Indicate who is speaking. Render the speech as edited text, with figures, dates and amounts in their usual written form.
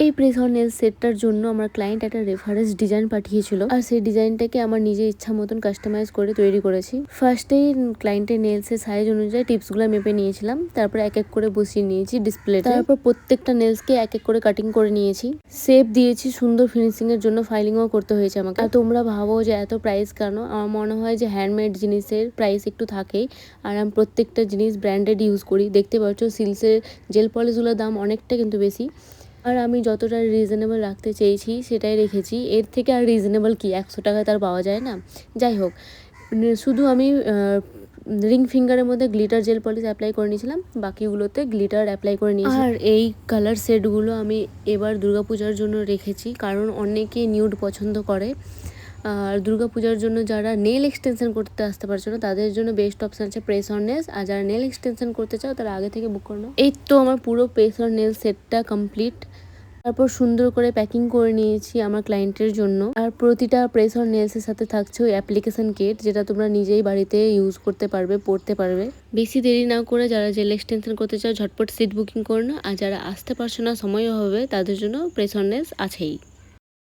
Speaker 1: এই press on nail সেটটার জন্য আমার ক্লায়েন্ট একটা রেফারেন্স ডিজাইন পাঠিয়েছিল, আর সেই ডিজাইনটাকে আমার নিজের ইচ্ছা মতন কাস্টমাইজ করে তৈরি করেছি। ফার্স্টেই ক্লায়েন্টের নেলসের সাইজ অনুযায়ী টিপসগুলো মেপে নিয়েছিলাম, তারপর এক এক করে বসিয়ে নিয়েছি ডিসপ্লে, তারপর প্রত্যেকটা নেলসকে এক এক করে কাটিং করে নিয়েছি, শেপ দিয়েছি। সুন্দর ফিনিশিং এর জন্য ফাইলিংও করতে হয়েছে আমাকে। আর তোমরা ভাবো যে এত প্রাইস কেন? আমার মনে হয় যে হ্যান্ডমেড জিনিসের প্রাইস একটু থাকেই, আর আমি প্রত্যেকটা জিনিস ব্র্যান্ডেড ইউজ করি। দেখতে পাচ্ছ সিল্কসের জেল পলিশগুলোর দাম অনেকটা কিন্তু বেশি, আর আমি যতটা রিজনেবল রাখতে চেয়েছি সেটাই রেখেছি। এর থেকে আর রিজনেবল কি, 100 টাকায় তার পাওয়া যায় না? যাই হোক, শুধু আমি রিং ফিঙ্গারের মধ্যে গ্লিটার জেল পলিশ অ্যাপ্লাই করে নিয়েছিলাম, বাকিগুলোতে গ্লিটার অ্যাপ্লাই করে নিয়েছি। আর এই কালার সেটগুলো আমি এবার দুর্গাপূজার জন্য রেখেছি, কারণ অনেকে নিউড পছন্দ করে। আর দুর্গাপূজার জন্য যারা নেল এক্সটেনশন করতে আসতে পারছো না, তাদের জন্য বেস্ট অপশান আছে প্রেস অন নেলস। আর যারা নেল এক্সটেনশন করতে চাও তারা আগে থেকে বুক করে নাও। এই তো আমার পুরো প্রেস অন নেল সেটটা কমপ্লিট। তারপর সুন্দর করে প্যাকিং করে নিয়েছি আমার ক্লায়েন্টের জন্য। আর প্রতিটা প্রেস অন নেলসের সাথে থাকছে ওই অ্যাপ্লিকেশন কিট, যেটা তোমরা নিজেই বাড়িতে ইউজ করতে পারবে, পড়তে পারবে। বেশি দেরি না করে যারা জেল এক্সটেনশন করতে চাও ঝটপট সিট বুকিং করে নাও, আর যারা আসতে পারছো না, সময়ও হবে, তাদের জন্য প্রেস অন নেলস আছেই।